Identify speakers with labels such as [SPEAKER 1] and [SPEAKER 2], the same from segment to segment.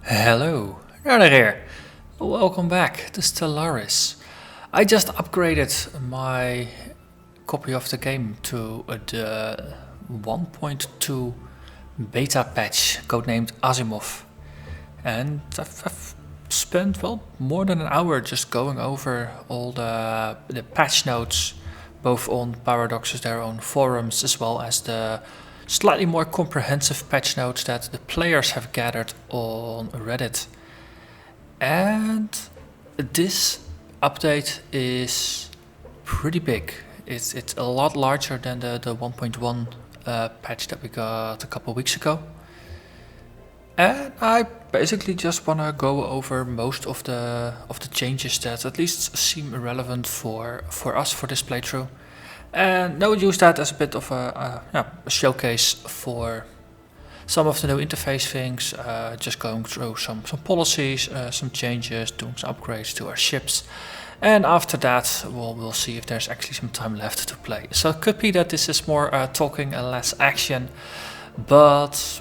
[SPEAKER 1] Hello, Narnach here. Welcome back to Stellaris. I just upgraded my copy of the game to the 1.2 beta patch, codenamed Asimov. And I've spent, well, more than an hour just going over all the patch notes, both on Paradox's their own forums, as well as the slightly more comprehensive patch notes that the players have gathered on Reddit. And this update is pretty big. It's a lot larger than the 1.1 patch that we got a couple weeks ago. And I basically just want to go over most of the changes that at least seem relevant for us for this playthrough. And I would use that as a bit of a showcase for some of the new interface things, just going through some policies, some changes, doing some upgrades to our ships. And after that, we'll see if there's actually some time left to play. So it could be that this is more talking and less action, but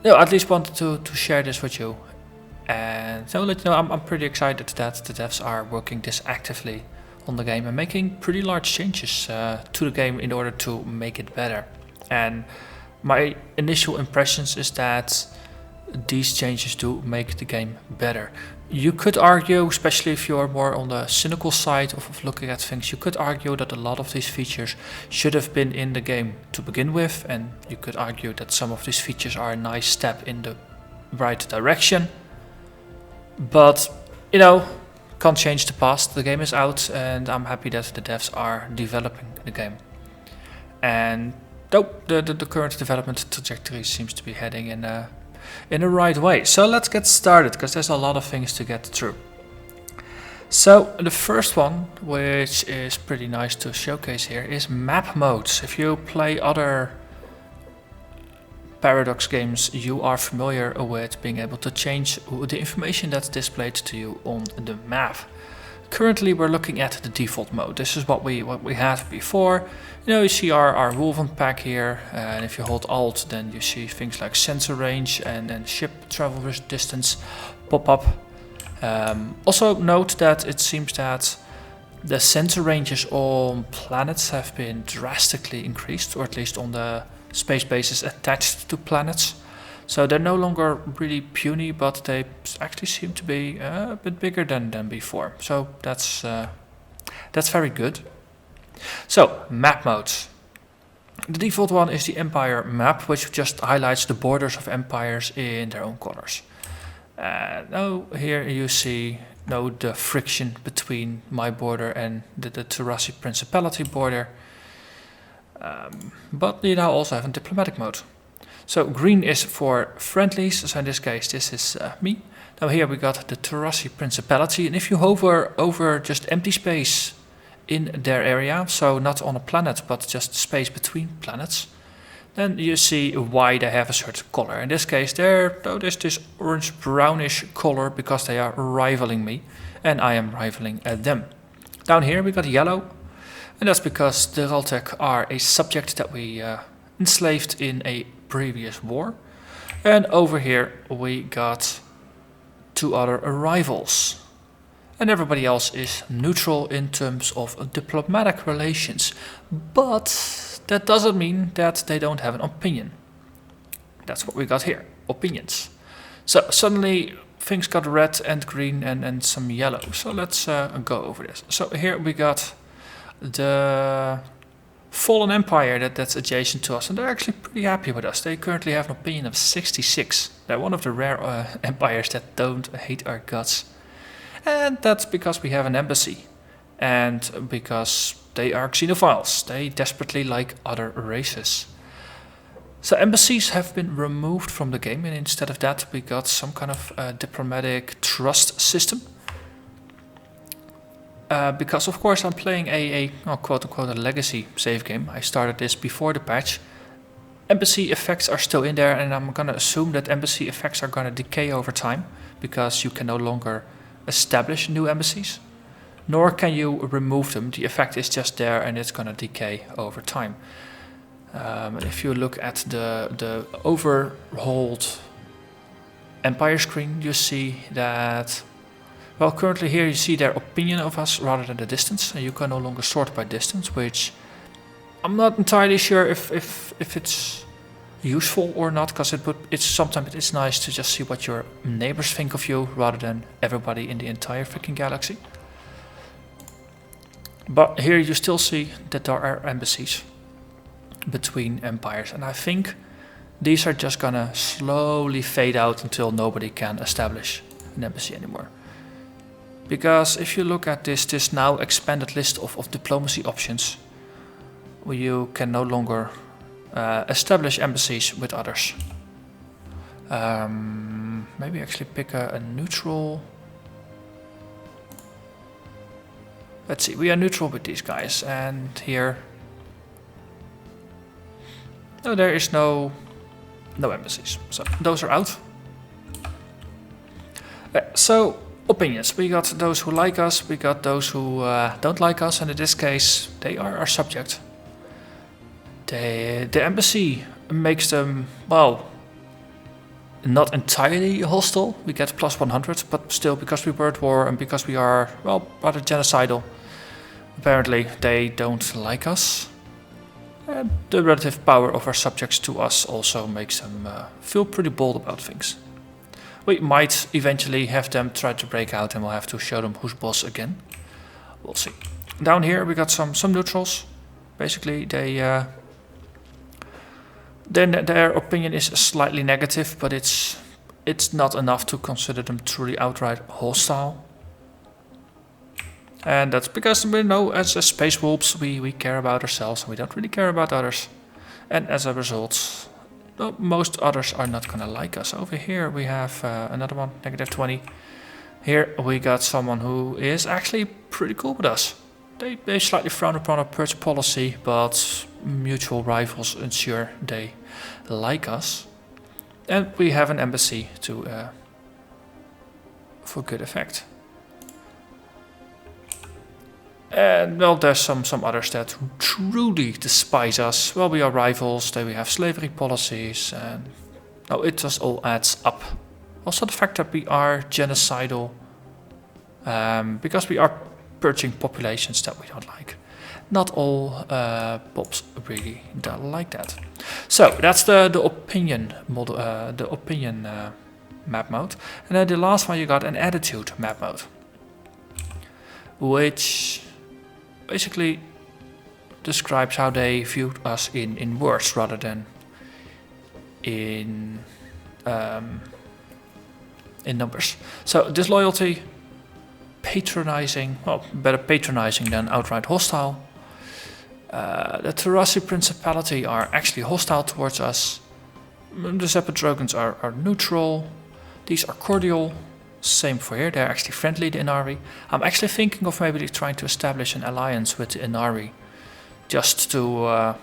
[SPEAKER 1] I at least wanted to share this with you. And so let you know, I'm pretty excited that the devs are working this actively on the game and making pretty large changes to the game in order to make it better. And my initial impressions is that these changes do make the game better. You could argue, especially if you're more on the cynical side of looking at things, you could argue that a lot of these features should have been in the game to begin with, and you could argue that some of these features are a nice step in the right direction. But, can't change the past. The game is out, and I'm happy that the devs are developing the game. And the current development trajectory seems to be heading in the right way. So let's get started, because there's a lot of things to get through. So the first one, which is pretty nice to showcase here, is map modes. If you play other Paradox games, you are familiar with being able to change the information that's displayed to you on the map. Currently we're looking at the default mode. This is what we had before. You see our Wulven Pack here, and if you hold Alt, then you see things like sensor range and ship travel distance pop up. Also note that it seems that the sensor ranges on planets have been drastically increased, or at least on the space bases attached to planets. So they're no longer really puny, but they actually seem to be a bit bigger than before. So that's very good. So map modes. The default one is the Empire map, which just highlights the borders of empires in their own colors. Now here you see the friction between my border and the Terrassi Principality border. But you now also have a diplomatic mode. So green is for friendlies, so in this case this is me. Now here we got the Terrassi Principality, and if you hover over just empty space in their area, so not on a planet but just space between planets, then you see why they have a certain color. In this case there's this orange brownish color because they are rivaling me and I am rivaling them. Down here we got yellow. And that's because the Galactic are a subject that we enslaved in a previous war. And over here we got two other rivals. And everybody else is neutral in terms of diplomatic relations. But that doesn't mean that they don't have an opinion. That's what we got here, opinions. So suddenly things got red and green and some yellow. So let's go over this. So here we got the Fallen Empire that's adjacent to us, and they're actually pretty happy with us. They currently have an opinion of 66. They're one of the rare empires that don't hate our guts. And that's because we have an embassy, and because they are xenophiles. They desperately like other races. So embassies have been removed from the game, and instead of that we got some kind of diplomatic trust system. Because of course I'm playing a quote-unquote a legacy save game. I started this before the patch. Embassy effects are still in there, and I'm gonna assume that embassy effects are gonna decay over time, because you can no longer establish new embassies, nor can you remove them. The effect is just there and it's gonna decay over time. If you look at the overhauled Empire screen, you see that, well, currently here you see their opinion of us rather than the distance, and you can no longer sort by distance, which I'm not entirely sure if it's useful or not, because sometimes it's nice to just see what your neighbors think of you rather than everybody in the entire freaking galaxy. But here you still see that there are embassies between empires, and I think these are just gonna slowly fade out until nobody can establish an embassy anymore. Because if you look at this now expanded list of diplomacy options, you can no longer establish embassies with others. Maybe actually pick a neutral. Let's see, we are neutral with these guys, and here, no, there is no embassies, so those are out. So opinions, we got those who like us, we got those who don't like us, and in this case they are our subject. The embassy makes them, well, not entirely hostile. We get plus 100, but still, because we were at war and because we are, well, rather genocidal, apparently they don't like us. And the relative power of our subjects to us also makes them feel pretty bold about things. We might eventually have them try to break out, and we'll have to show them who's boss again. We'll see. Down here we got some neutrals. Basically, then their opinion is slightly negative, but it's not enough to consider them truly outright hostile. And that's because we know, as space wolves, we care about ourselves and we don't really care about others. And as a result, well, most others are not gonna like us. Over here we have another one, negative 20. Here we got someone who is actually pretty cool with us. They slightly frown upon our purge policy, but mutual rivals ensure they like us. And we have an embassy for good effect. And well, there's some others that truly despise us. Well, we are rivals, we have slavery policies, and no, it just all adds up. Also the fact that we are genocidal, because we are purging populations that we don't like. Not all pops really don't like that. So that's the opinion model, the opinion map mode. And then the last one, you got an attitude map mode, which basically describes how they viewed us in words rather than in numbers. So disloyalty, patronizing, well, better patronizing than outright hostile. The Terrassi Principality are actually hostile towards us. The Zepodrogans are neutral. These are cordial. Same for here, they're actually friendly, the Inari. I'm actually thinking of maybe trying to establish an alliance with the Inari, just to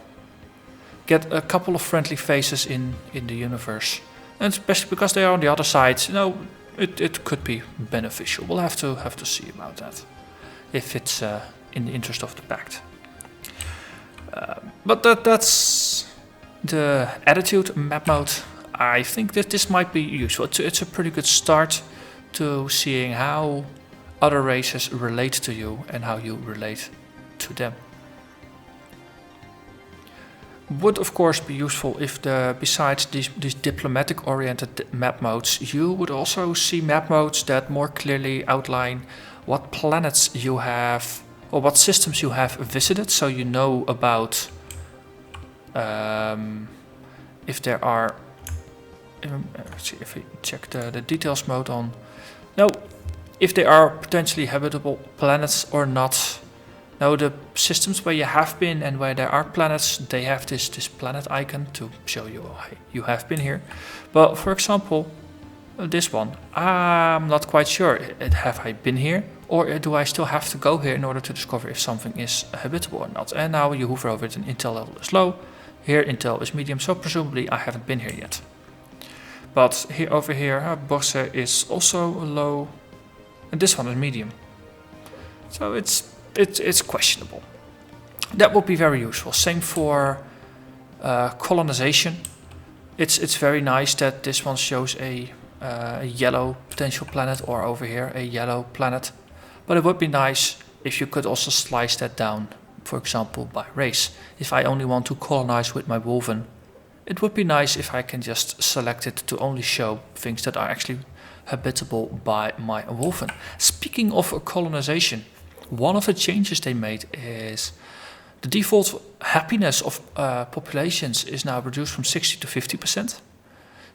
[SPEAKER 1] get a couple of friendly faces in the universe. And especially because they are on the other side, you know, it could be beneficial. We'll have to see about that, if it's in the interest of the Pact. But that's the attitude map mode. I think that this might be useful. It's a pretty good start to seeing how other races relate to you and how you relate to them. Would of course be useful if besides these diplomatic oriented map modes, you would also see map modes that more clearly outline what planets you have or what systems you have visited, so you know about if there are, let's see if we check the details mode on. Now, if they are potentially habitable planets or not. Now, the systems where you have been and where there are planets, they have this planet icon to show you, hey, you have been here. But for example, this one, I'm not quite sure. Have I been here? Or do I still have to go here in order to discover if something is habitable or not? And now you hover over it and intel level is low. Here intel is medium, so presumably I haven't been here yet. But here, over here, Borse is also low, and this one is medium. So it's questionable. That would be very useful. Same for colonization. It's very nice that this one shows a a yellow potential planet, or over here a yellow planet. But it would be nice if you could also slice that down, for example by race. If I only want to colonize with my Wulven, it would be nice if I can just select it to only show things that are actually habitable by my Wulven. Speaking of colonization, one of the changes they made is the default happiness of populations is now reduced from 60 to 50%.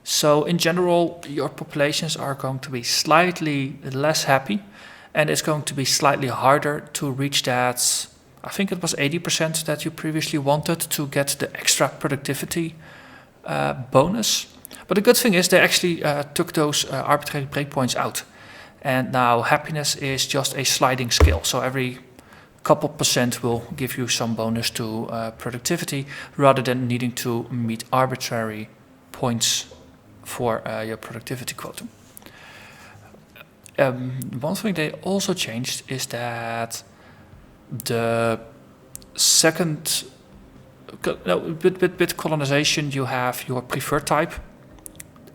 [SPEAKER 1] So in general, your populations are going to be slightly less happy, and it's going to be slightly harder to reach that, I think it was 80% that you previously wanted to get the extra productivity bonus. But the good thing is they actually took those arbitrary breakpoints out. And now happiness is just a sliding scale. So every couple percent will give you some bonus to productivity, rather than needing to meet arbitrary points for your productivity quota. One thing they also changed is that the second, with colonization you have your preferred type.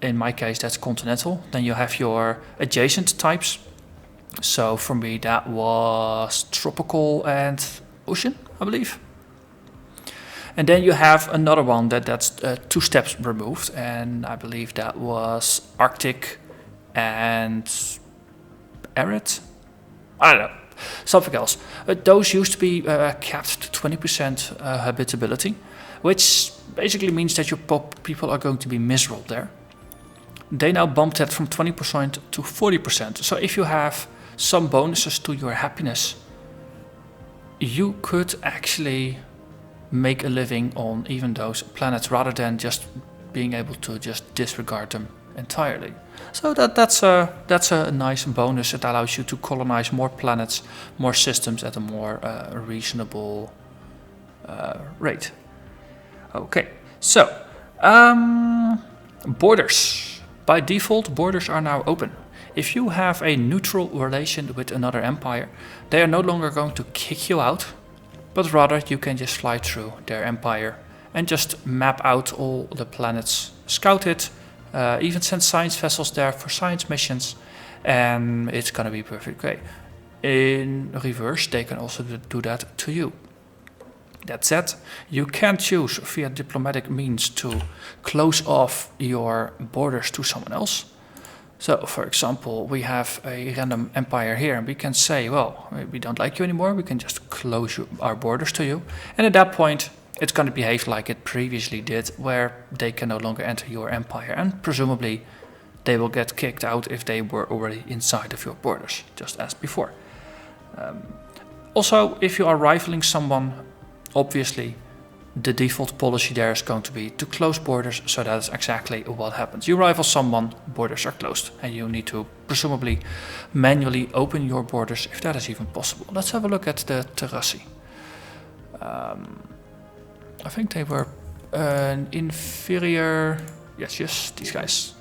[SPEAKER 1] In my case that's continental. Then you have your adjacent types. So for me that was tropical and ocean, I believe. And then you have another one that's 2 steps removed, and I believe that was Arctic and arid. I don't know, something else. Those used to be capped to 20% habitability, which basically means that your people are going to be miserable there. They now bumped that from 20% to 40%. So if you have some bonuses to your happiness, you could actually make a living on even those planets, rather than just being able to just disregard them entirely. So that's a nice bonus. It allows you to colonize more planets, more systems at a more reasonable rate. Okay, so borders. By default, borders are now open. If you have a neutral relation with another empire, they are no longer going to kick you out, but rather you can just fly through their empire and just map out all the planets, scout it, even send science vessels there for science missions, and it's gonna be perfect. Okay. In reverse, they can also do that to you. That said, you can choose via diplomatic means to close off your borders to someone else. So, for example, we have a random empire here, and we can say, well, we don't like you anymore, we can just close our borders to you. And at that point, it's going to behave like it previously did, where they can no longer enter your empire, and presumably they will get kicked out if they were already inside of your borders, just as before. Also, if you are rivaling someone, obviously the default policy there is going to be to close borders, so that is exactly what happens. You rival someone, borders are closed, and you need to presumably manually open your borders if that is even possible. Let's have a look at the Terrassi. I think they were an inferior... Yes, these guys.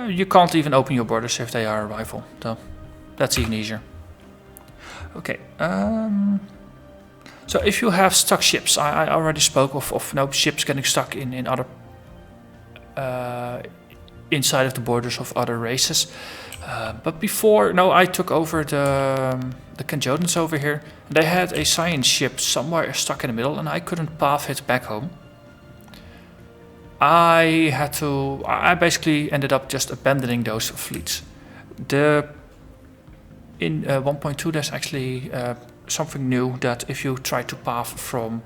[SPEAKER 1] You can't even open your borders if they are a rival, so that's even easier. Okay, so if you have stuck ships, I already spoke of no ships getting stuck in other inside of the borders of other races. But before, I took over the Kanjodans over here. They had a science ship somewhere stuck in the middle, and I couldn't path it back home. I basically ended up just abandoning those fleets. In 1.2 there's actually something new, that if you try to path from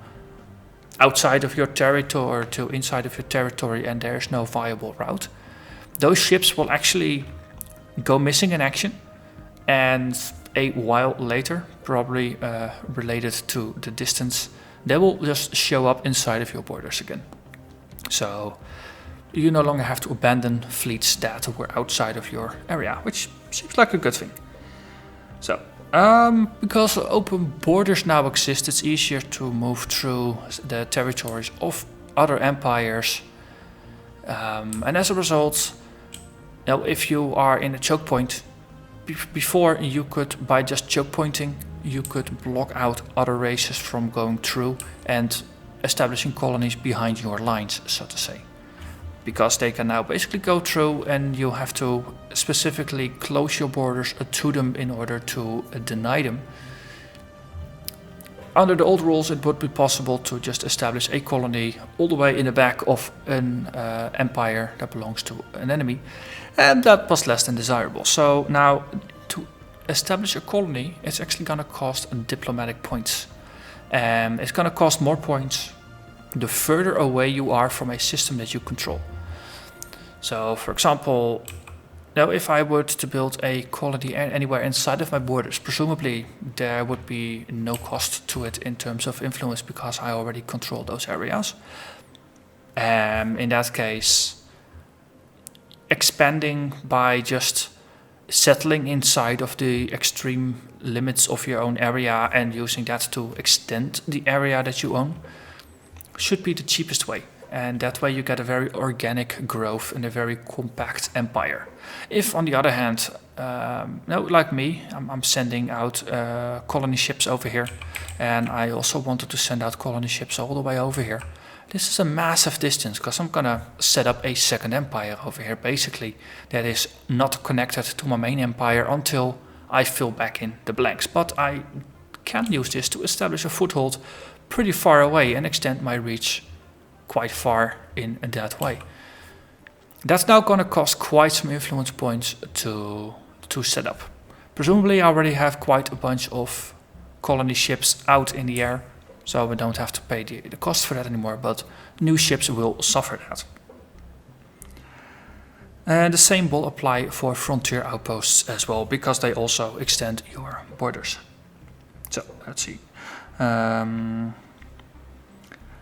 [SPEAKER 1] outside of your territory to inside of your territory and there is no viable route, those ships will actually go missing in action, and a while later, probably related to the distance, they will just show up inside of your borders again. So you no longer have to abandon fleets that were outside of your area, which seems like a good thing. So, because open borders now exist, it's easier to move through the territories of other empires. And as a result, if you are in a choke point, before you could, by just choke pointing, you could block out other races from going through and establishing colonies behind your lines, so to say. because they can now basically go through, and you have to specifically close your borders to them in order to deny them. Under the old rules, it would be possible to just establish a colony all the way in the back of an empire that belongs to an enemy, and that was less than desirable. So now, to establish a colony, it's actually going to cost diplomatic points. It's going to cost more points the further away you are from a system that you control. So, for example, now if I were to build a colony anywhere inside of my borders, presumably there would be no cost to it in terms of influence because I already control those areas. In that case, expanding by just settling inside of the extreme limits of your own area and using that to extend the area that you own should be the cheapest way. And that way you get a very organic growth and a very compact empire. If, on the other hand, like me, I'm sending out colony ships over here, and I also wanted to send out colony ships all the way over here. This is a massive distance, because I'm gonna set up a second empire over here, basically, that is not connected to my main empire until I fill back in the blanks. But I can use this to establish a foothold pretty far away and extend my reach quite far in that way. That's now gonna cost quite some influence points to set up. Presumably I already have quite a bunch of colony ships out in the air, so we don't have to pay the cost for that anymore, but new ships will suffer that. And the same will apply for frontier outposts as well, because they also extend your borders. So, let's see.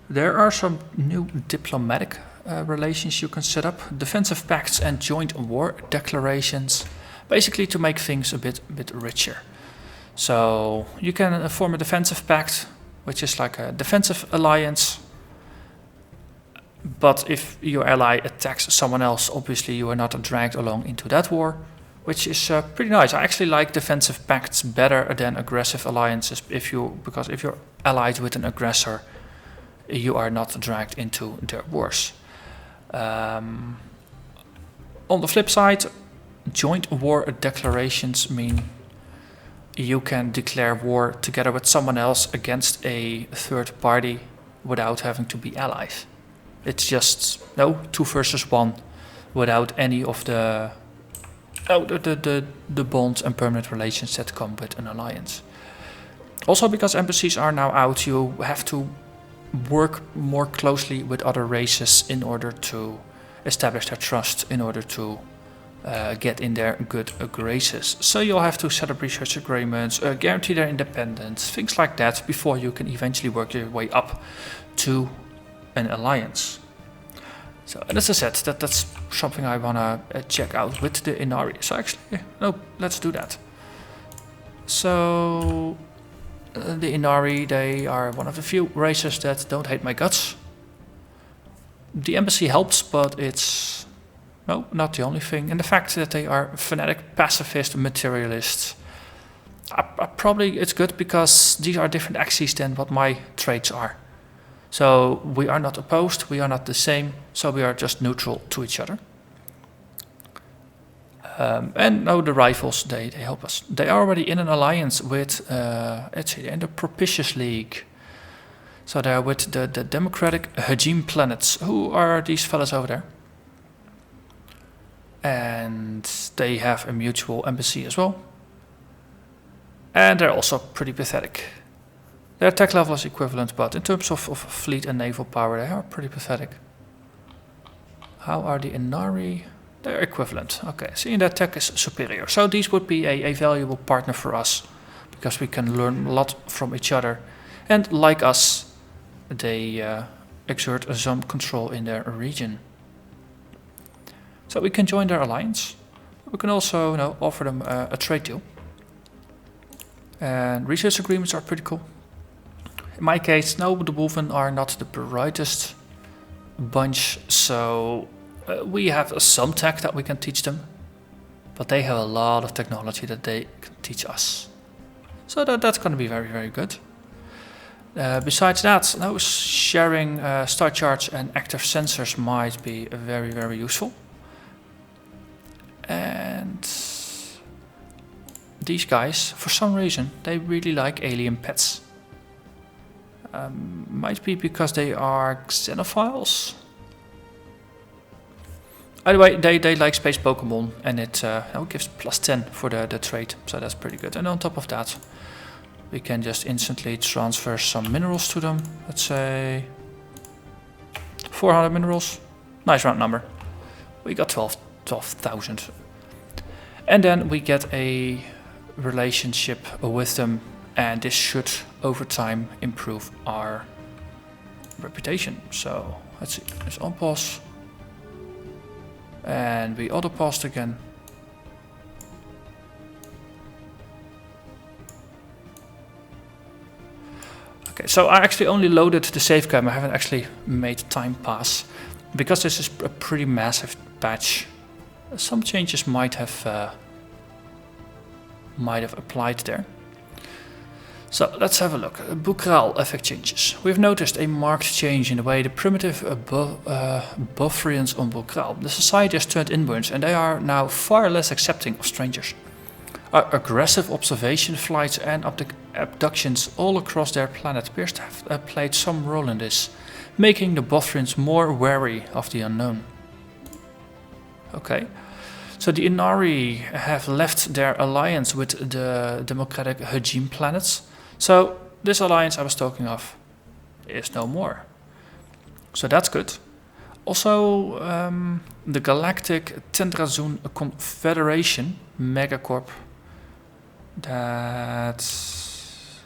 [SPEAKER 1] There are some new diplomatic relations you can set up. Defensive pacts and joint war declarations, basically to make things a bit richer. So, you can form a defensive pact, which is like a defensive alliance. But if your ally attacks someone else, obviously you are not dragged along into that war, which is pretty nice. I actually like defensive pacts better than aggressive alliances, because if you're allied with an aggressor, you are not dragged into their wars. On the flip side, joint war declarations mean you can declare war together with someone else against a third party without having to be allies. It's just 2 versus 1 without any of the bonds and permanent relations that come with an alliance. Also, because embassies are now out, you have to work more closely with other races in order to establish their trust, in order to get in their good graces. So you'll have to set up research agreements, guarantee their independence, things like that, before you can eventually work your way up to an alliance. So, and as I said, that's something I wanna check out with the Inari. So actually, let's do that. So, the Inari, they are one of the few races that don't hate my guts. The embassy helps, but it's not the only thing. And the fact that they are fanatic, pacifist, materialists, probably it's good because these are different axes than what my traits are. So we are not opposed, we are not the same, so we are just neutral to each other. And now the rivals, they help us. They are already in an alliance with, let's see, in the Propitious League. So they are with the Democratic Hajim planets. Who are these fellas over there? And they have a mutual embassy as well. And they're also pretty pathetic. Their tech level is equivalent, but in terms of fleet and naval power, they are pretty pathetic. How are the Inari? They're equivalent. Okay, seeing that tech is superior. So these would be a valuable partner for us, because we can learn a lot from each other. And like us, they exert some control in their region. So we can join their alliance. We can also offer them a trade deal. And research agreements are pretty cool. In my case, the Wulven are not the brightest bunch, so we have some tech that we can teach them, but they have a lot of technology that they can teach us. So that's going to be very, very good. Besides that, no, sharing star charts and active sensors might be very, very useful. And these guys, for some reason, they really like alien pets. Might be because they are xenophiles. Anyway, they like space Pokemon, and it gives +10 for the trait, so that's pretty good. And on top of that, we can just instantly transfer some minerals to them. Let's say 400 minerals. Nice round number. We got 12,000. And then we get a relationship with them, and this should over time improve our reputation. So let's see, let's unpause. And we auto paused again. Okay, so I actually only loaded the save game. I haven't actually made time pass because this is a pretty massive patch. Some changes might have applied there. So let's have a look. Bukral effect changes. We've noticed a marked change in the way the primitive bufferians on Bukral. The society has turned inwards, and they are now far less accepting of strangers. Our aggressive observation flights and abductions all across their planet appears to have played some role in this, making the bufferians more wary of the unknown. Okay. So the Inari have left their alliance with the democratic Hajim planets. So this alliance I was talking of is no more. So that's good. Also, the Galactic Tendrazun Confederation Megacorp. That's...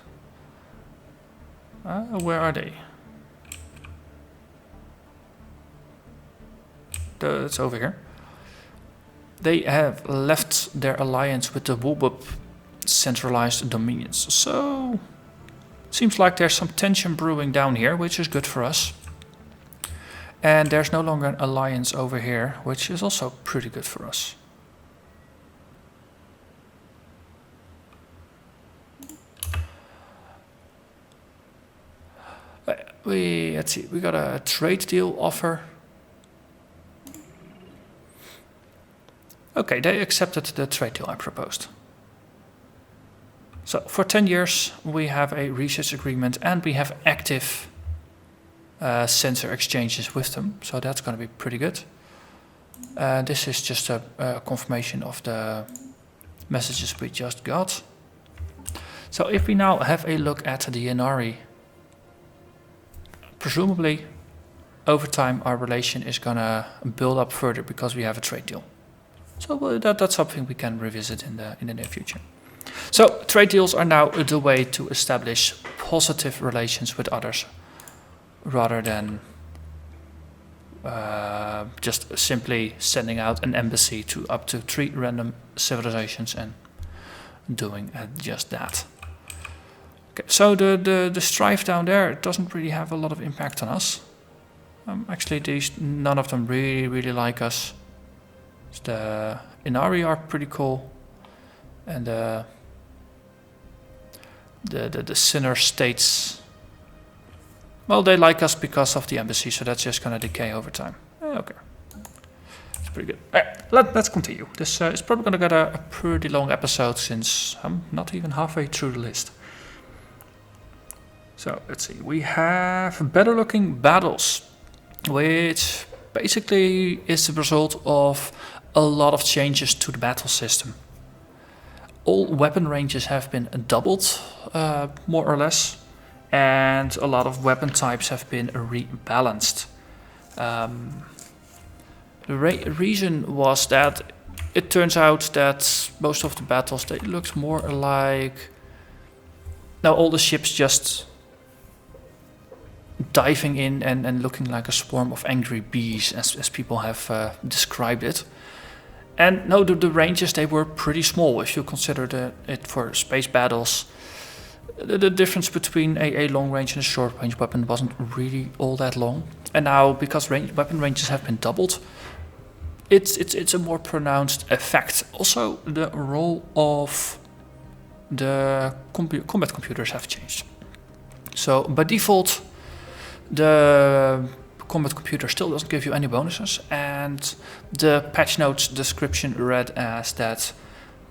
[SPEAKER 1] where are they? It's over here. They have left their alliance with the Wulven centralized dominions. So, seems like there's some tension brewing down here, which is good for us. And there's no longer an alliance over here, which is also pretty good for us. Let's see, we got a trade deal offer. Okay, they accepted the trade deal I proposed. So for 10 years we have a research agreement and we have active sensor exchanges with them. So that's going to be pretty good. This is just a confirmation of the messages we just got. So if we now have a look at the Inari, presumably over time our relation is going to build up further because we have a trade deal. So that's something we can revisit in the near future. So trade deals are now the way to establish positive relations with others, rather than just simply sending out an embassy to up to 3 random civilizations and doing just that. Okay, so the strife down there doesn't really have a lot of impact on us. Actually, none of them really like us. The Inari are pretty cool, and the Sinner states, well, they like us because of the embassy, so that's just gonna decay over time. Okay, it's pretty good. Let's continue. This is probably gonna get a pretty long episode since I'm not even halfway through the list. So let's see. We have better looking battles, which basically is the result of a lot of changes to the battle system. All weapon ranges have been doubled, more or less, and a lot of weapon types have been rebalanced. The reason was that it turns out that most of the battles, they looked more like, now all the ships just diving in and looking like a swarm of angry bees, as people have described it. And no, the ranges, they were pretty small if you consider it for space battles. The difference between a long range and a short range weapon wasn't really all that long. And now, because weapon ranges have been doubled, it's a more pronounced effect. Also, the role of the combat computers have changed. So by default, the combat computer still doesn't give you any bonuses, and the patch notes description read as that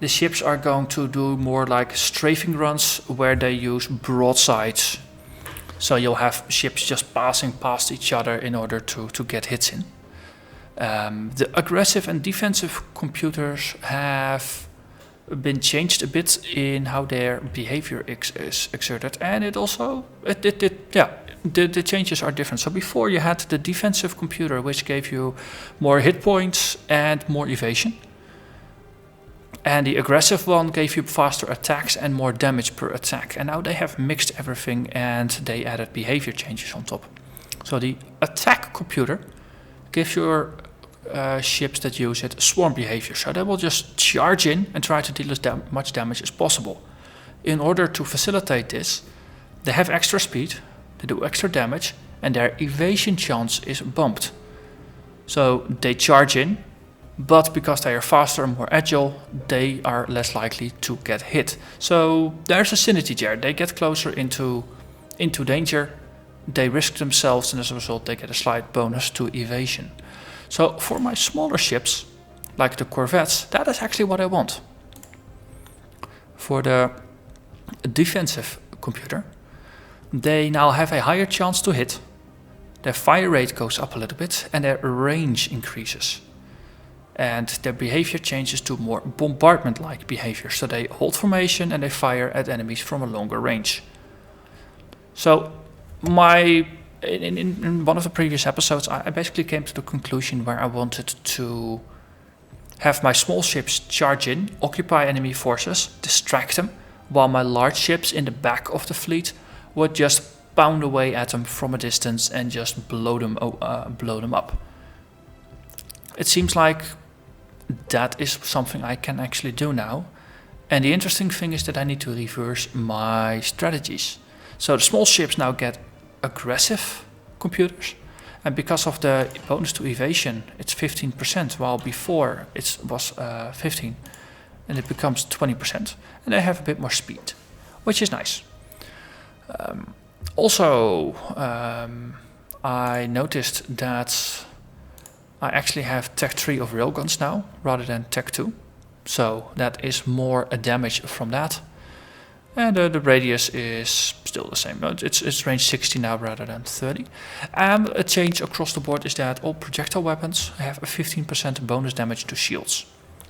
[SPEAKER 1] the ships are going to do more like strafing runs where they use broadsides. So you'll have ships just passing past each other in order to get hits in. The aggressive and defensive computers have been changed a bit in how their behavior is exerted, and the changes are different. So before you had the defensive computer, which gave you more hit points and more evasion, and the aggressive one gave you faster attacks and more damage per attack. And now they have mixed everything, and they added behavior changes on top. So the attack computer gives your ships that use it swarm behavior. So they will just charge in and try to deal as much damage as possible. In order to facilitate this, they have extra speed, they do extra damage, and their evasion chance is bumped. So they charge in, but because they are faster and more agile, they are less likely to get hit. So there's a synergy there. They get closer into danger, they risk themselves, and as a result they get a slight bonus to evasion. So for my smaller ships, like the corvettes, that is actually what I want. For the defensive computer, they now have a higher chance to hit, their fire rate goes up a little bit, and their range increases. And their behavior changes to more bombardment-like behavior. So they hold formation and they fire at enemies from a longer range. So in one of the previous episodes, I basically came to the conclusion where I wanted to have my small ships charge in, occupy enemy forces, distract them, while my large ships in the back of the fleet would just pound away at them from a distance and just blow them up. It seems like that is something I can actually do now. And the interesting thing is that I need to reverse my strategies. So the small ships now get aggressive computers, and because of the bonus to evasion, it's 15%, while before it was 15, and it becomes 20%, and they have a bit more speed, which is nice. I noticed that I actually have Tech 3 of railguns now, rather than Tech 2, so that is more a damage from that. And the radius is still the same. It's range 60 now rather than 30. And a change across the board is that all projectile weapons have a 15% bonus damage to shields.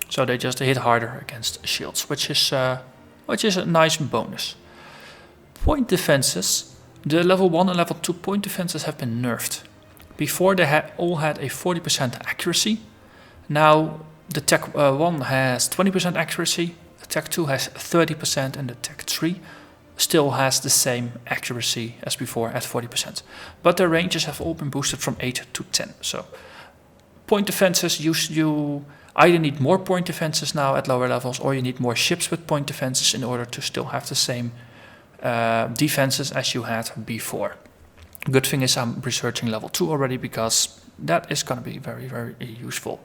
[SPEAKER 1] So they just hit harder against shields, which is a nice bonus. Point defenses. The level 1 and level 2 point defenses have been nerfed. Before they all had a 40% accuracy. Now the Tech 1 has 20% accuracy. Tech 2 has 30%, and the Tech 3 still has the same accuracy as before at 40%. But their ranges have all been boosted from 8 to 10. So point defenses, you either need more point defenses now at lower levels, or you need more ships with point defenses in order to still have the same defenses as you had before. Good thing is I'm researching level 2 already, because that is going to be very, very useful.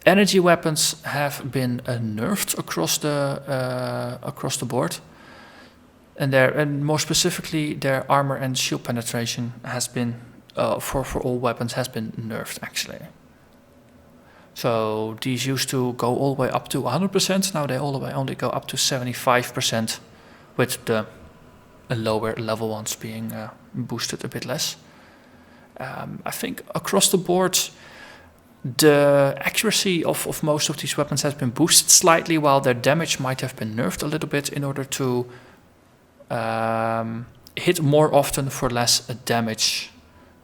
[SPEAKER 1] Energy weapons have been nerfed across the board, and more specifically, their armor and shield penetration has been for all weapons has been nerfed actually. So these used to go all the way up to 100%. Now they all the way only go up to 75%, with the lower level ones being boosted a bit less. I think across the board, the accuracy of most of these weapons has been boosted slightly, while their damage might have been nerfed a little bit in order to hit more often for less damage,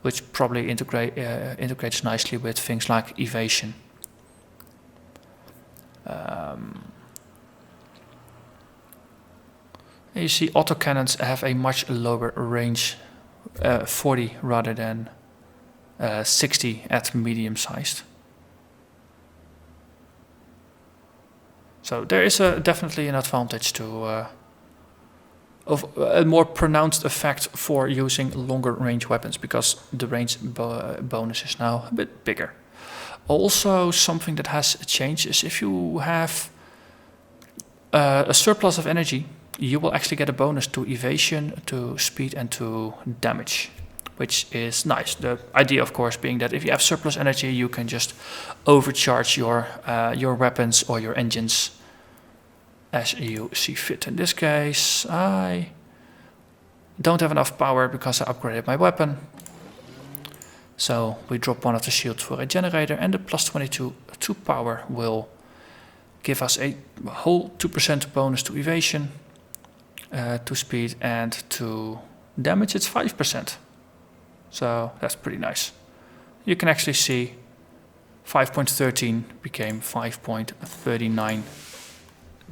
[SPEAKER 1] which probably integrates nicely with things like evasion. You see autocannons have a much lower range, 40 rather than 60 at medium sized. So there is definitely an advantage to of a more pronounced effect for using longer range weapons, because the range bonus is now a bit bigger. Also, something that has changed is if you have a surplus of energy you will actually get a bonus to evasion, to speed, and to damage, which is nice. The idea, of course, being that if you have surplus energy, you can just overcharge your weapons or your engines as you see fit. In this case, I don't have enough power because I upgraded my weapon. So we drop one of the shields for a generator, and the plus 22 to power will give us a whole 2% bonus to evasion, to speed, and to damage. It's 5%. So that's pretty nice. You can actually see 5.13 became 5.39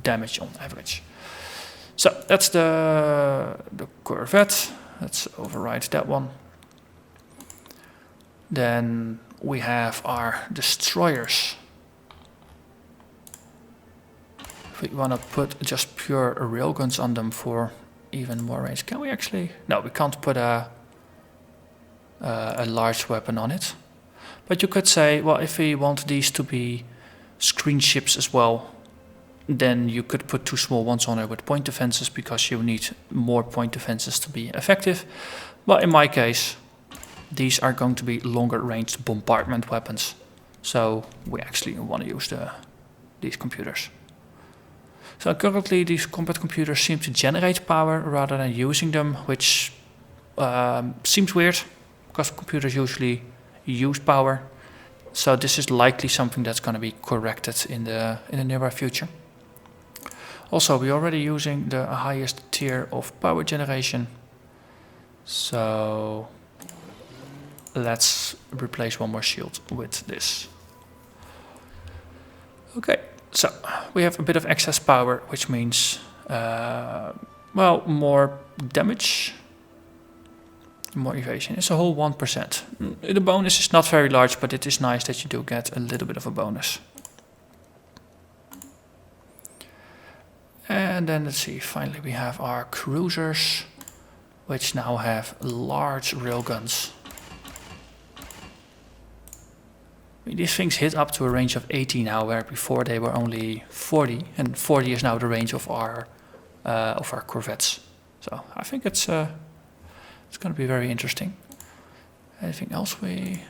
[SPEAKER 1] damage on average. So that's the Corvette. Let's override that one. Then we have our destroyers. If we want to put just pure railguns on them for even more range, can we actually? No, we can't put a large weapon on it. But you could say, well, if we want these to be screen ships as well, then you could put two small ones on there with point defenses, because you need more point defenses to be effective. But in my case, these are going to be longer ranged bombardment weapons. So we actually want to use these computers. So currently these combat computers seem to generate power rather than using them, which seems weird, because computers usually use power. So this is likely something that's going to be corrected in the nearby future. Also, we're already using the highest tier of power generation. So let's replace one more shield with this. Okay, so we have a bit of excess power, which means, well, more damage, more evasion. It's a whole 1%. The bonus is not very large, but it is nice that you do get a little bit of a bonus. And then let's see, finally we have our cruisers, which now have large railguns. I mean, these things hit up to a range of 80 now, where before they were only 40, and 40 is now the range of our corvettes. So I think it's going to be very interesting. Anything else we?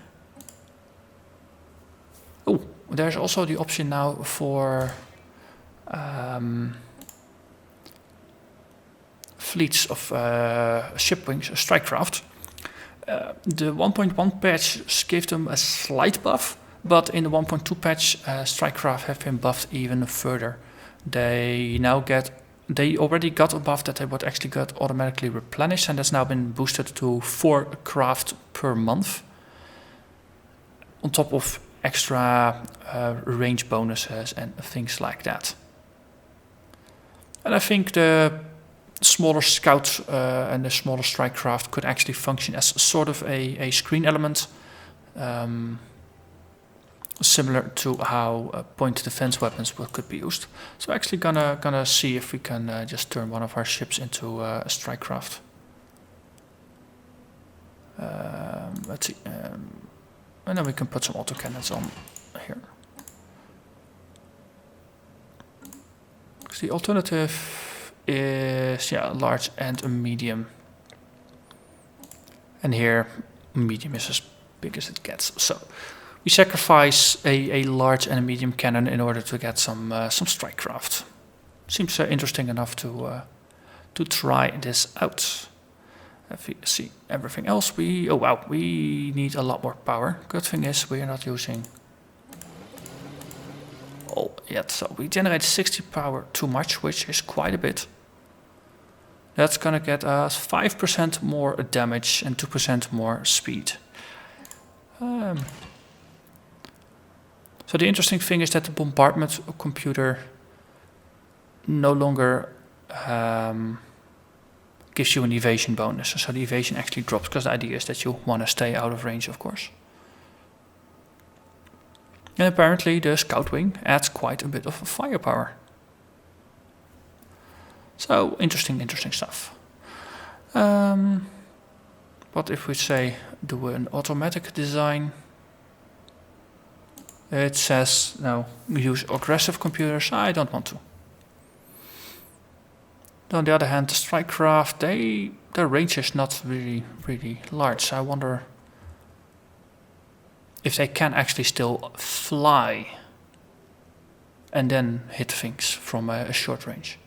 [SPEAKER 1] Oh, there's also the option now for fleets of ship wings, strikecraft. The 1.1 patch gave them a slight buff, but in the 1.2 patch, strikecraft have been buffed even further. They already got a buff that they would actually get automatically replenished, and that's now been boosted to 4 craft per month, on top of extra range bonuses and things like that. And I think the smaller scout and the smaller strike craft could actually function as sort of a screen element, similar to how point defense weapons could be used. So actually gonna see if we can just turn one of our ships into a strike craft. Let's see, and then we can put some autocannons on here. The alternative is, yeah, large and a medium. And here, medium is as big as it gets. So we sacrifice a large and a medium cannon in order to get some strike craft. Seems interesting enough to try this out. If you see everything else, oh wow, we need a lot more power. Good thing is we are not using all yet. So we generate 60 power too much, which is quite a bit. That's gonna get us 5% more damage and 2% more speed. So the interesting thing is that the bombardment computer no longer gives you an evasion bonus. So the evasion actually drops, because the idea is that you want to stay out of range, of course. And apparently the scout wing adds quite a bit of firepower. So interesting stuff. But if we say do an automatic design, it says no, use aggressive computers. I don't want to. On the other hand, the strike craft, their range is not really large. I wonder if they can actually still fly and then hit things from a short range.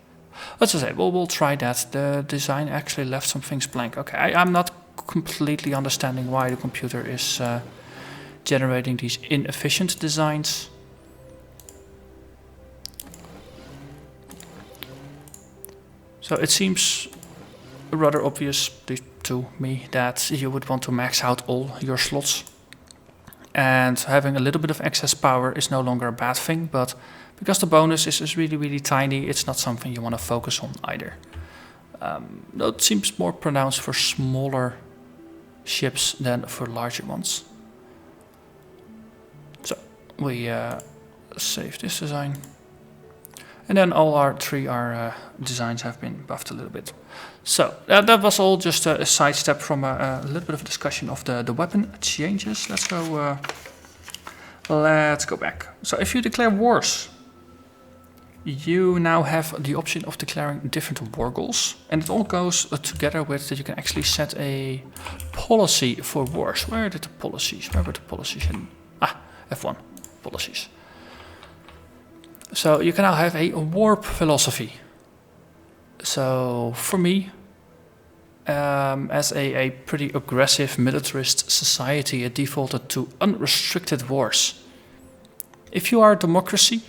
[SPEAKER 1] Let's just say, well, we'll try that. The design actually left some things blank. Okay, I'm not completely understanding why the computer is generating these inefficient designs. So it seems rather obvious to me that you would want to max out all your slots. And having a little bit of excess power is no longer a bad thing, but because the bonus is really tiny, it's not something you want to focus on either. Though it seems more pronounced for smaller ships than for larger ones. So we save this design. And then all our designs have been buffed a little bit. So that was all just a sidestep from a little bit of discussion of the weapon changes. Let's go back. So if you declare wars, you now have the option of declaring different war goals. And it all goes together with that you can actually set a policy for wars. Where were the policies hidden? F1, policies. So you can now have a warp philosophy. So for me, as a pretty aggressive militarist society, it defaulted to unrestricted wars. If you are a democracy,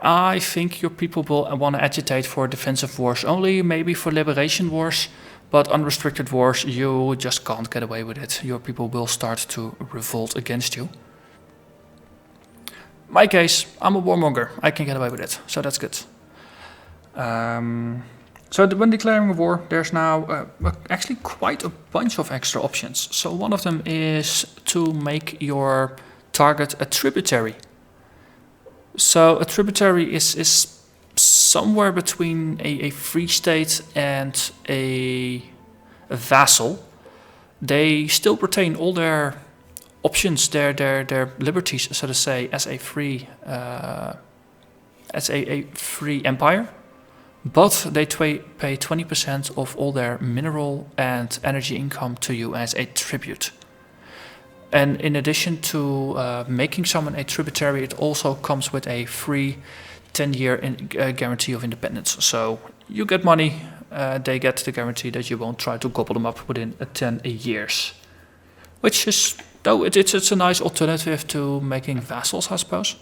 [SPEAKER 1] I think your people will want to agitate for defensive wars only, maybe for liberation wars, but unrestricted wars, you just can't get away with it. Your people will start to revolt against you. My case, I'm a warmonger. I can get away with it, so that's good. So when declaring a war, there's now actually quite a bunch of extra options. So one of them is to make your target a tributary. So a tributary is somewhere between a free state and a vassal. They still retain all their options, their liberties, so to say, as a free empire, but they pay 20% of all their mineral and energy income to you as a tribute. And in addition to making someone a tributary, it also comes with a free 10-year guarantee of independence. So you get money, they get the guarantee that you won't try to gobble them up within 10 years, which is. Though it's a nice alternative to making vassals, I suppose.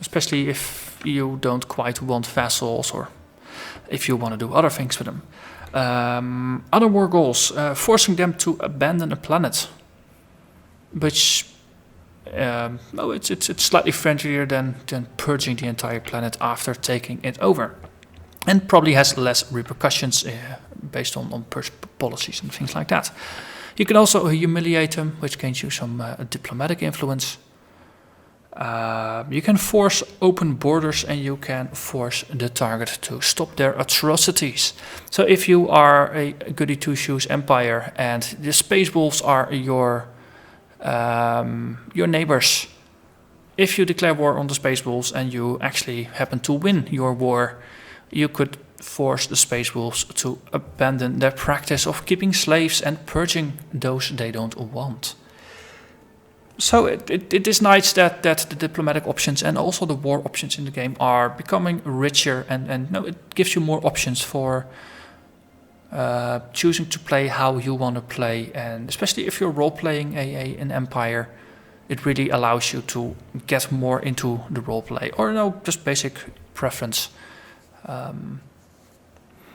[SPEAKER 1] Especially if you don't quite want vassals or if you want to do other things with them. Other war goals, forcing them to abandon a planet. Which, it's slightly friendlier than purging the entire planet after taking it over. And probably has less repercussions based on policies and things like that. You can also humiliate them, which gains you some diplomatic influence. You can force open borders and you can force the target to stop their atrocities. So if you are a goody two-shoes empire and the space wolves are your neighbors, if you declare war on the space wolves and you actually happen to win your war, you could force the space wolves to abandon their practice of keeping slaves and purging those they don't want. So it is nice that the diplomatic options and also the war options in the game are becoming richer, and no, it gives you more options for choosing to play how you want to play, and especially if you're role-playing an empire, it really allows you to get more into the role-play, or no, just basic preference.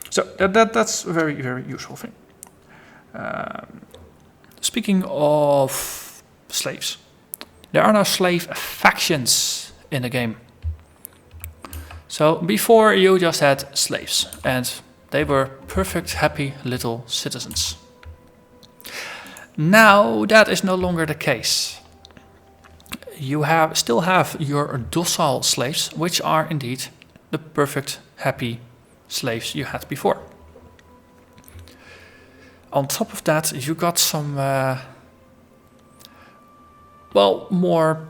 [SPEAKER 1] So that's a very useful thing. Speaking of slaves, there are now slave factions in the game. So before you just had slaves, and they were perfect, happy little citizens. Now that is no longer the case. You still have your docile slaves, which are indeed the perfect, happy slaves you had before. On top of that, you got some, more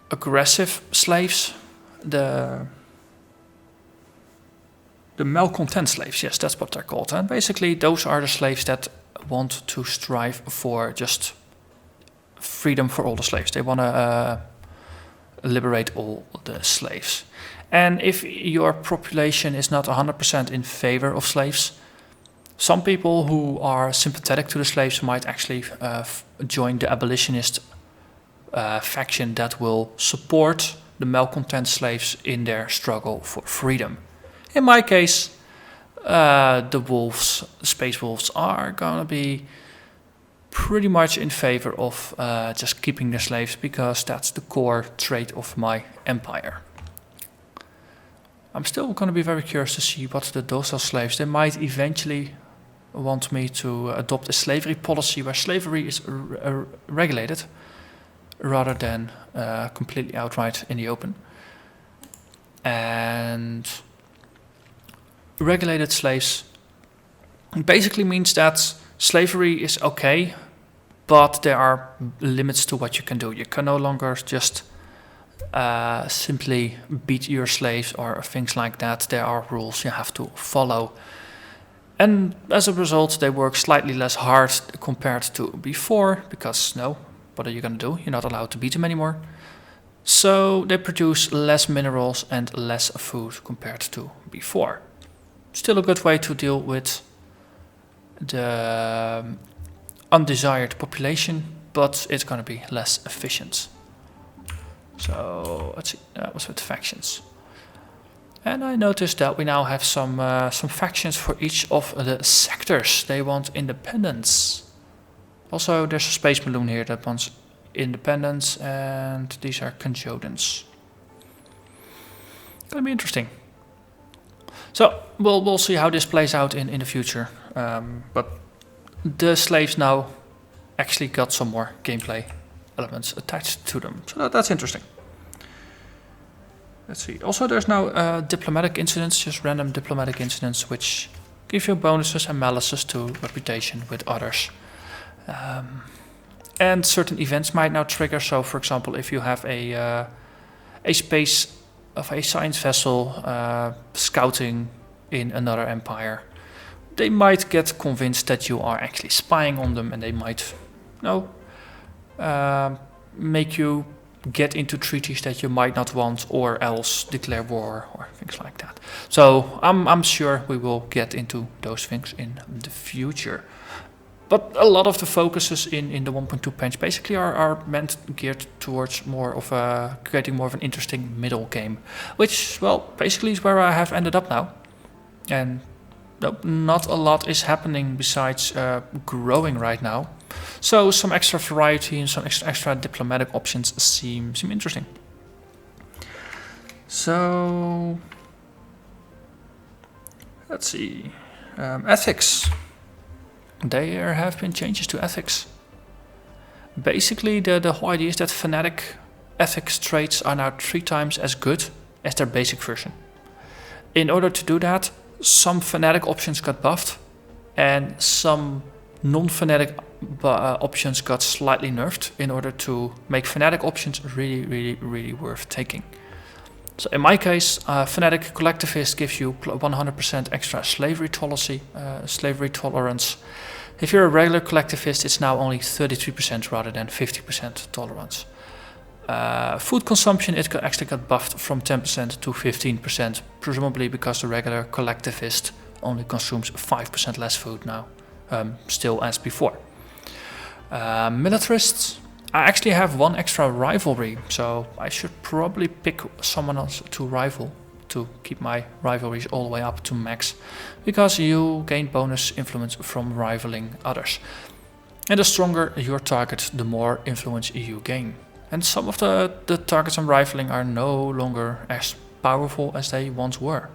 [SPEAKER 1] aggressive slaves. The malcontent slaves, yes, that's what they're called. And basically, those are the slaves that want to strive for just freedom for all the slaves. They want to liberate all the slaves. And if your population is not 100% in favor of slaves, some people who are sympathetic to the slaves might actually join the abolitionist faction that will support the malcontent slaves in their struggle for freedom. In my case, the wolves, the space wolves, are going to be pretty much in favor of just keeping the slaves, because that's the core trait of my empire. I'm still going to be very curious to see what the docile slaves, they might eventually want me to adopt a slavery policy where slavery is regulated rather than completely outright in the open. And regulated slaves basically means that slavery is okay, but there are limits to what you can do. You can no longer just simply beat your slaves or things like that. There are rules you have to follow. And as a result, they work slightly less hard compared to before, because what are you going to do? You're not allowed to beat them anymore. So they produce less minerals and less food compared to before. Still a good way to deal with the undesired population, but it's going to be less efficient. So let's see, that was with factions. And I noticed that we now have some factions for each of the sectors. They want independence. Also, there's a space balloon here that wants independence, and these are Conjodans. Gonna be interesting. So we'll see how this plays out in the future. But the slaves now actually got some more gameplay elements attached to them, so that's interesting. Let's see. Also, there's now diplomatic incidents, just random diplomatic incidents, which give you bonuses and malices to reputation with others. And certain events might now trigger. So, for example, if you have a space of a science vessel scouting in another empire, they might get convinced that you are actually spying on them, and they might, make you get into treaties that you might not want, or else declare war or things like that. So I'm sure we will get into those things in the future. But a lot of the focuses in the 1.2 patch basically are geared towards more of creating more of an interesting middle game, which, basically is where I have ended up now. And not a lot is happening besides growing right now. So some extra variety and some extra diplomatic options seem interesting. So let's see. Ethics. There have been changes to ethics. Basically, the whole idea is that fanatic ethics traits are now 3 times as good as their basic version. In order to do that, some fanatic options got buffed, and some non-fanatic options got slightly nerfed in order to make fanatic options really, really, really worth taking. So in my case, Fanatical Collectivist gives you 100% extra slavery tolerance. If you're a regular collectivist, it's now only 33% rather than 50% tolerance. Food consumption, it actually got buffed from 10% to 15%, presumably because the regular collectivist only consumes 5% less food now, still as before. Militarists, I actually have 1 extra rivalry, so I should probably pick someone else to rival to keep my rivalries all the way up to max, because you gain bonus influence from rivaling others. And the stronger your target, the more influence you gain. And some of the targets I'm rivaling are no longer as powerful as they once were.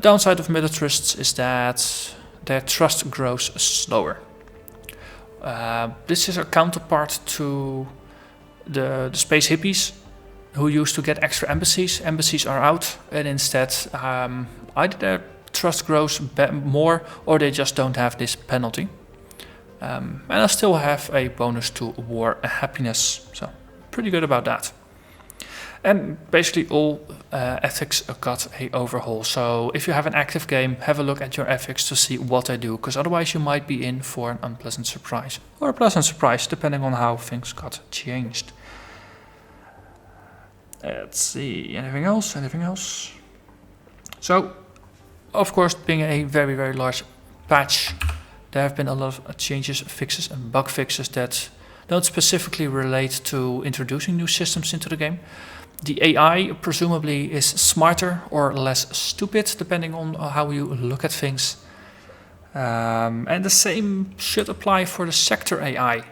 [SPEAKER 1] Downside of militarists is that their trust grows slower. This is a counterpart to the space hippies, who used to get extra embassies. Embassies are out, and instead either their trust grows more, or they just don't have this penalty. And I still have a bonus to war happiness, so pretty good about that. And basically all ethics got a overhaul. So if you have an active game, have a look at your ethics to see what they do, because otherwise you might be in for an unpleasant surprise. Or a pleasant surprise, depending on how things got changed. Let's see, anything else? Anything else? So, of course, being a very, very large patch, there have been a lot of changes, fixes and bug fixes that don't specifically relate to introducing new systems into the game. The AI presumably is smarter or less stupid, depending on how you look at things. And the same should apply for the sector AI.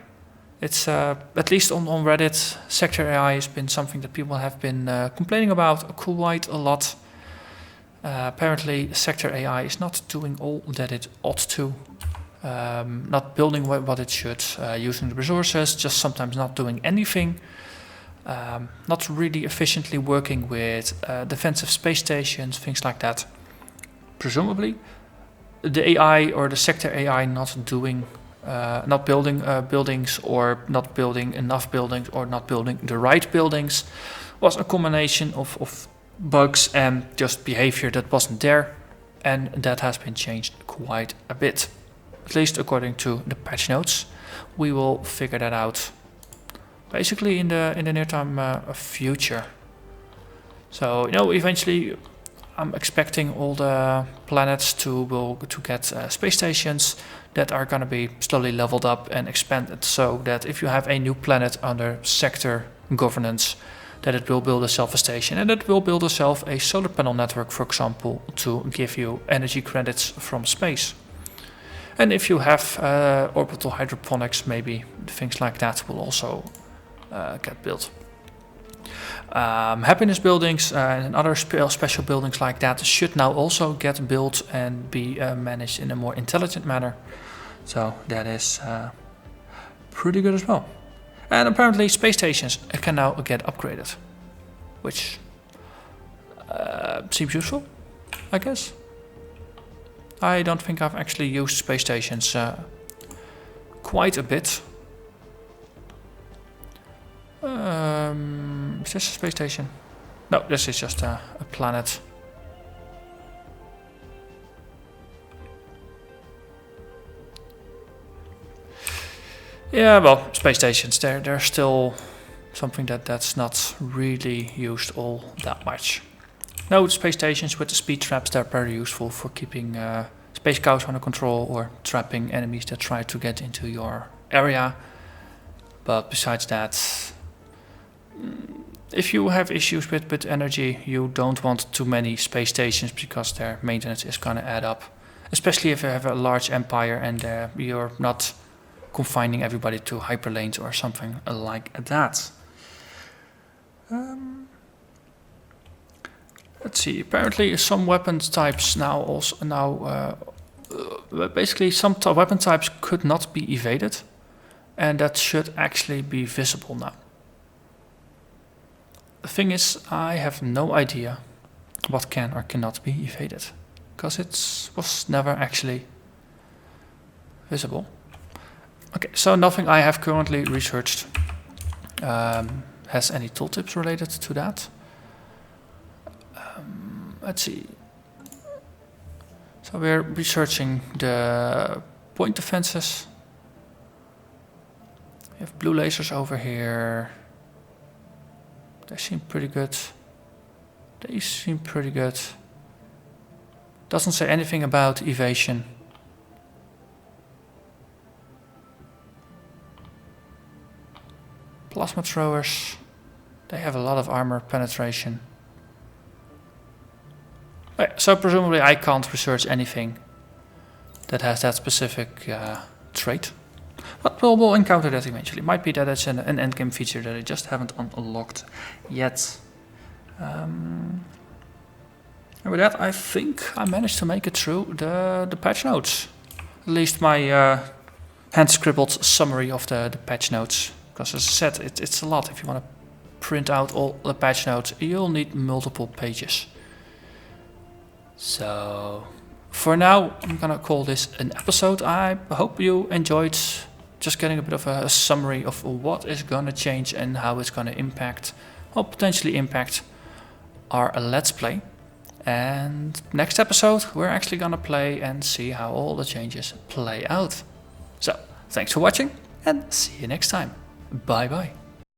[SPEAKER 1] It's, at least on Reddit, sector AI has been something that people have been complaining about quite a lot. Apparently, sector AI is not doing all that it ought to. Not building what it should, using the resources, just sometimes not doing anything. Not really efficiently working with defensive space stations, things like that. Presumably, the AI or the sector AI not building buildings, or not building enough buildings, or not building the right buildings, was a combination of bugs and just behavior that wasn't there, and that has been changed quite a bit, at least according to the patch notes. We will figure that out basically in the near time future. So eventually I'm expecting all the planets to get space stations that are going to be slowly leveled up and expanded, so that if you have a new planet under sector governance, that it will build itself a station, and it will build itself a solar panel network, for example, to give you energy credits from space. And if you have orbital hydroponics, maybe things like that will also get built. Happiness buildings and other special buildings like that should now also get built and be managed in a more intelligent manner. So that is pretty good as well. And apparently space stations can now get upgraded, which seems useful, I guess. I don't think I've actually used space stations quite a bit. Is this a space station? No, this is just a planet. Yeah, well, space stations, they're still something that's not really used all that much. No, the space stations with the speed traps, they're very useful for keeping space cows under control or trapping enemies that try to get into your area. But besides that, if you have issues with energy, you don't want too many space stations, because their maintenance is going to add up. Especially if you have a large empire and you're not confining everybody to hyperlanes or something like that. Let's see. Apparently, some weapon types basically some weapon types could not be evaded, and that should actually be visible now. The thing is, I have no idea what can or cannot be evaded, because it was never actually visible. Okay, so nothing I have currently researched has any tooltips related to that. Let's see. So we're researching the point defenses. We have blue lasers over here. They seem pretty good. Doesn't say anything about evasion. Plasma throwers. They have a lot of armor penetration. Okay, so presumably I can't research anything that has that specific trait. But we'll encounter that eventually. Might be that it's an endgame feature that I just haven't unlocked yet. And with that, I think I managed to make it through the patch notes. At least my hand-scribbled summary of the patch notes. Because as I said, it's a lot. If you want to print out all the patch notes, you'll need multiple pages. So, for now, I'm gonna call this an episode. I hope you enjoyed just getting a bit of a summary of what is gonna change and how it's gonna impact will potentially impact our Let's Play. And next episode we're actually gonna play and see how all the changes play out. So, thanks for watching and see you next time. Bye bye.